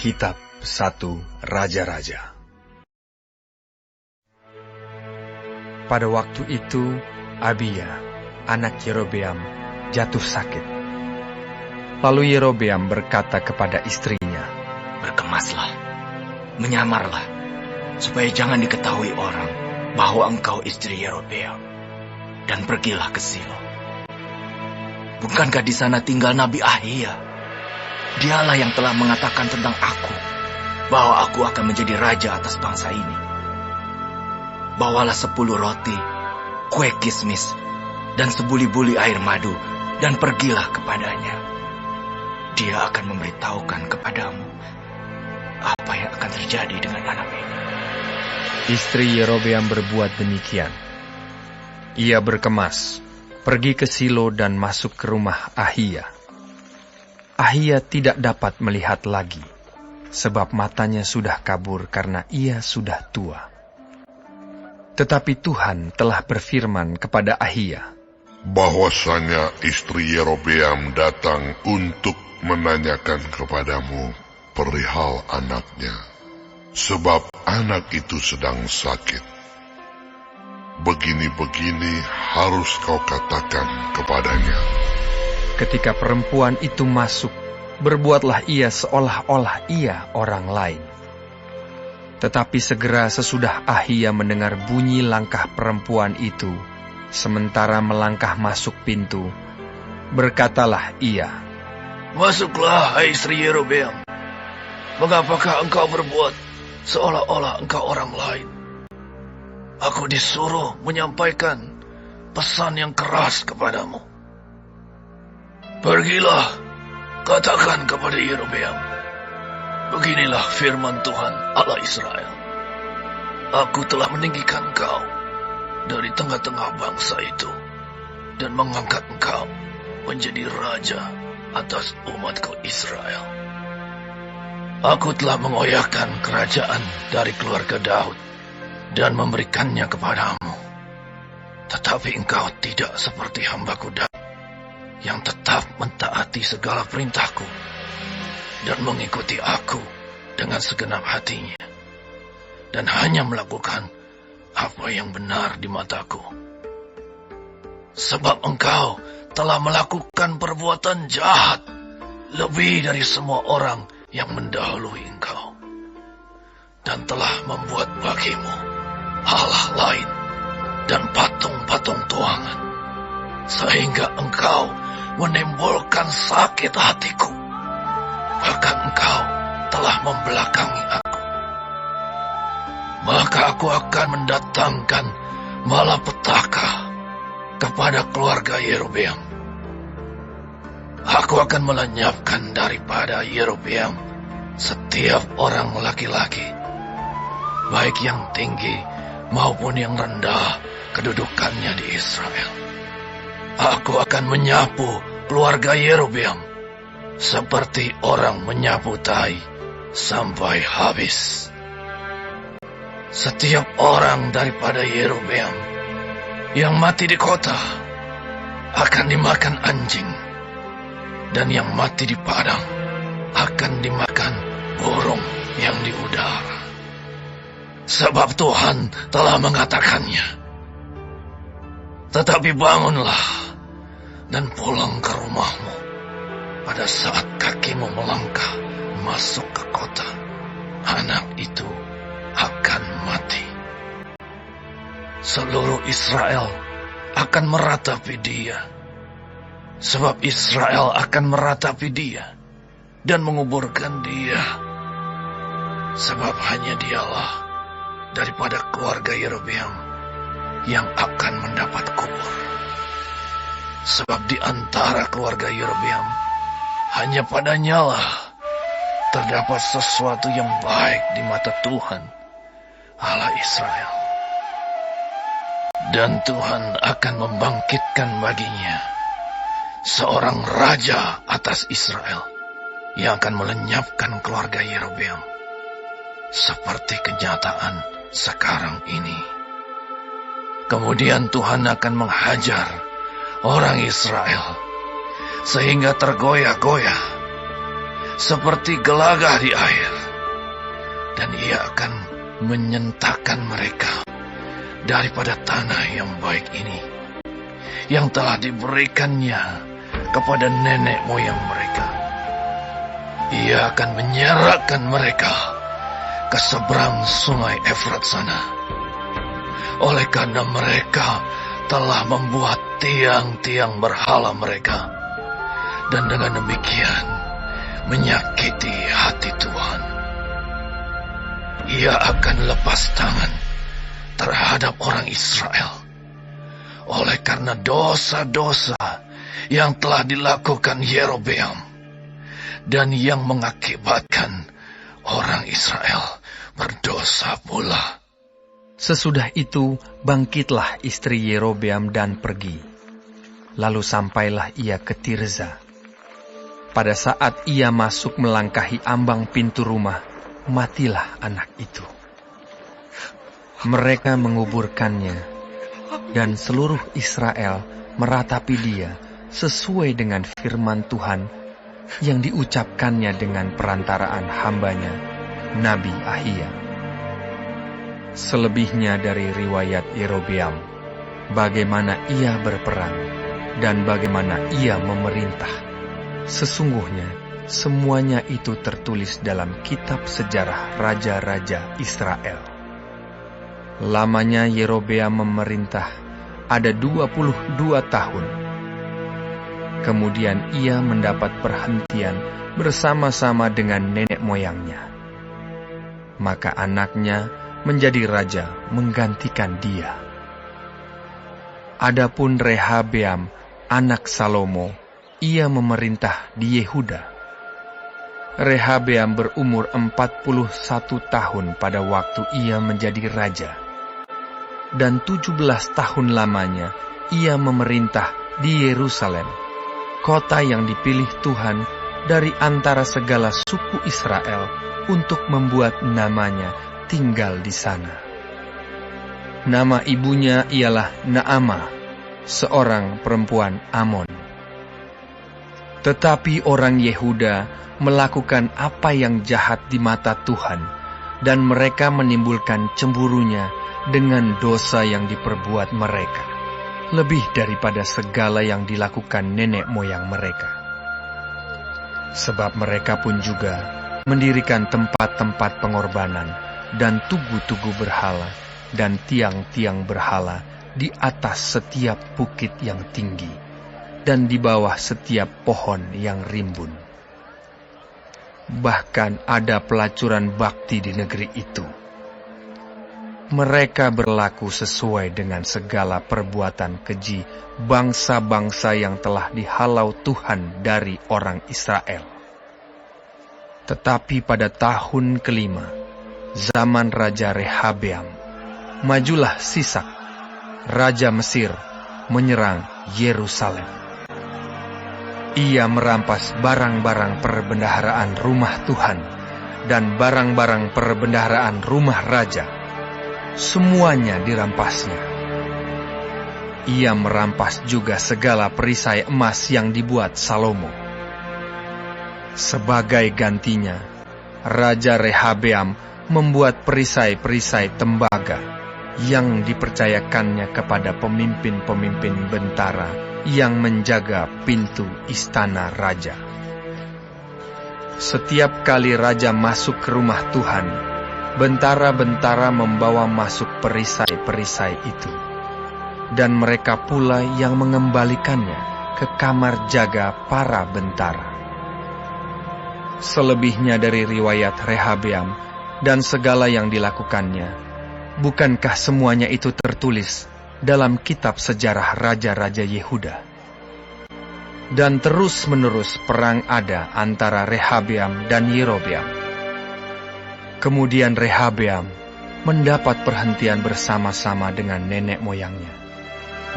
Kitab 1 Raja-Raja. Pada waktu itu, Abiya, anak Yerobeam, jatuh sakit. Lalu Yerobeam berkata kepada istrinya, "Berkemaslah, menyamarlah, supaya jangan diketahui orang bahwa engkau istri Yerobeam, dan pergilah ke Silo. Bukankah di sana tinggal Nabi Ahiya? Dialah yang telah mengatakan tentang aku, bahwa aku akan menjadi raja atas bangsa ini. Bawalah 10 roti, kue kismis, dan sebuli-buli air madu, dan pergilah kepadanya. Dia akan memberitahukan kepadamu apa yang akan terjadi dengan anak ini." Istri Yerobeam berbuat demikian. Ia berkemas, pergi ke Silo dan masuk ke rumah Ahiya. Ahiya tidak dapat melihat lagi, sebab matanya sudah kabur karena ia sudah tua. Tetapi Tuhan telah berfirman kepada Ahiya, bahwasanya istri Yerobeam datang untuk menanyakan kepadamu perihal anaknya, sebab anak itu sedang sakit. Begini-begini harus kau katakan kepadanya. Ketika perempuan itu masuk, berbuatlah ia seolah-olah ia orang lain. Tetapi segera sesudah Ahiya mendengar bunyi langkah perempuan itu, sementara melangkah masuk pintu, berkatalah ia, "Masuklah, hai istri Yerobeam. Mengapakah engkau berbuat seolah-olah engkau orang lain? Aku disuruh menyampaikan pesan yang keras kepadamu. Pergilah, katakan kepada Yerobeam, beginilah firman Tuhan Allah Israel. Aku telah meninggikan engkau dari tengah-tengah bangsa itu, dan mengangkat engkau menjadi raja atas umatku Israel. Aku telah mengoyakkan kerajaan dari keluarga Daud dan memberikannya kepadamu. Tetapi engkau tidak seperti hambaku Daud, yang tetap mentaati segala perintahku dan mengikuti aku dengan segenap hatinya, dan hanya melakukan apa yang benar di mataku. Sebab engkau telah melakukan perbuatan jahat lebih dari semua orang yang mendahului engkau, dan telah membuat bagimu Allah lain dan patung-patung tuangan, sehingga engkau menimbulkan sakit hatiku. Bahkan engkau telah membelakangi aku. Maka aku akan mendatangkan malapetaka kepada keluarga Yerobeam. Aku akan melenyapkan daripada Yerobeam setiap orang laki-laki, baik yang tinggi maupun yang rendah kedudukannya di Israel. Aku akan menyapu keluarga Yerobeam seperti orang menyapu tai sampai habis. Setiap orang daripada Yerobeam yang mati di kota akan dimakan anjing, dan yang mati di padang akan dimakan burung yang di udara. Sebab Tuhan telah mengatakannya. Tetapi bangunlah dan pulang ke rumahmu pada saat kakimu melangkah masuk ke kota. Anak itu akan mati. Seluruh Israel akan meratapi dia, sebab Israel akan meratapi dia dan menguburkan dia, sebab hanya dialah daripada keluarga Yerobeam yang akan mendapat kubur. Sebab di antara keluarga Yerobeam hanya padanyalah terdapat sesuatu yang baik di mata Tuhan Allah Israel. Dan Tuhan akan membangkitkan baginya seorang raja atas Israel yang akan melenyapkan keluarga Yerobeam seperti kenyataan sekarang ini. Kemudian Tuhan akan menghajar orang Israel sehingga tergoyah-goyah, seperti gelagah di air, dan ia akan menyentakkan mereka daripada tanah yang baik ini, yang telah diberikannya kepada nenek moyang mereka. Ia akan menyerahkan mereka ke seberang sungai Efrat sana, oleh karena mereka telah membuat tiang-tiang berhala mereka, dan dengan demikian menyakiti hati Tuhan. Ia akan lepas tangan terhadap orang Israel, oleh karena dosa-dosa yang telah dilakukan Yerobeam, dan yang mengakibatkan orang Israel berdosa pula. Sesudah itu bangkitlah istri Yerobeam dan pergi. Lalu sampailah ia ke Tirza. Pada saat ia masuk melangkahi ambang pintu rumah, matilah anak itu. Mereka menguburkannya, dan seluruh Israel meratapi dia sesuai dengan firman Tuhan yang diucapkannya dengan perantaraan hambanya, Nabi Ahia. Selebihnya dari riwayat Yerobeam, bagaimana ia berperang dan bagaimana ia memerintah, sesungguhnya semuanya itu tertulis dalam kitab sejarah raja-raja Israel. Lamanya Yerobeam memerintah ada 22 tahun. Kemudian ia mendapat perhentian bersama-sama dengan nenek moyangnya. Maka anaknya menjadi raja menggantikan dia. Adapun Rehabeam, anak Salomo, ia memerintah di Yehuda. Rehabeam berumur 41 tahun pada waktu ia menjadi raja. Dan 17 tahun lamanya ia memerintah di Yerusalem, kota yang dipilih Tuhan dari antara segala suku Israel untuk membuat namanya tinggal di sana. Nama ibunya ialah Naamah, seorang perempuan Amon. Tetapi orang Yehuda melakukan apa yang jahat di mata Tuhan, dan mereka menimbulkan cemburunya dengan dosa yang diperbuat mereka, lebih daripada segala yang dilakukan nenek moyang mereka. Sebab mereka pun juga mendirikan tempat-tempat pengorbanan dan tugu-tugu berhala dan tiang-tiang berhala di atas setiap bukit yang tinggi dan di bawah setiap pohon yang rimbun. Bahkan ada pelacuran bakti di negeri itu. Mereka berlaku sesuai dengan segala perbuatan keji bangsa-bangsa yang telah dihalau Tuhan dari orang Israel. Tetapi pada tahun kelima, zaman Raja Rehabeam, majulah Sisak, Raja Mesir, menyerang Yerusalem. Ia merampas barang-barang perbendaharaan rumah Tuhan dan barang-barang perbendaharaan rumah raja. Semuanya dirampasnya. Ia merampas juga segala perisai emas yang dibuat Salomo. Sebagai gantinya, Raja Rehabeam membuat perisai-perisai tembaga yang dipercayakannya kepada pemimpin-pemimpin bentara yang menjaga pintu istana raja. Setiap kali raja masuk ke rumah Tuhan, bentara-bentara membawa masuk perisai-perisai itu, dan mereka pula yang mengembalikannya ke kamar jaga para bentara. Selebihnya dari riwayat Rehabeam dan segala yang dilakukannya, bukankah semuanya itu tertulis dalam kitab sejarah raja-raja Yehuda? Dan terus-menerus perang ada antara Rehabeam dan Yerobeam. Kemudian Rehabeam mendapat perhentian bersama-sama dengan nenek moyangnya,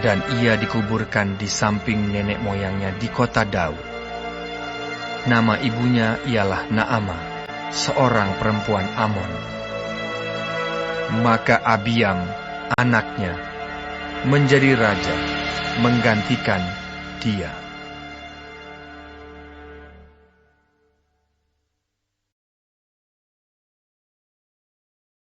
dan ia dikuburkan di samping nenek moyangnya di kota Daud. Nama ibunya ialah Naamah, seorang perempuan Amon. Maka Abiam, anaknya, menjadi raja, menggantikan dia.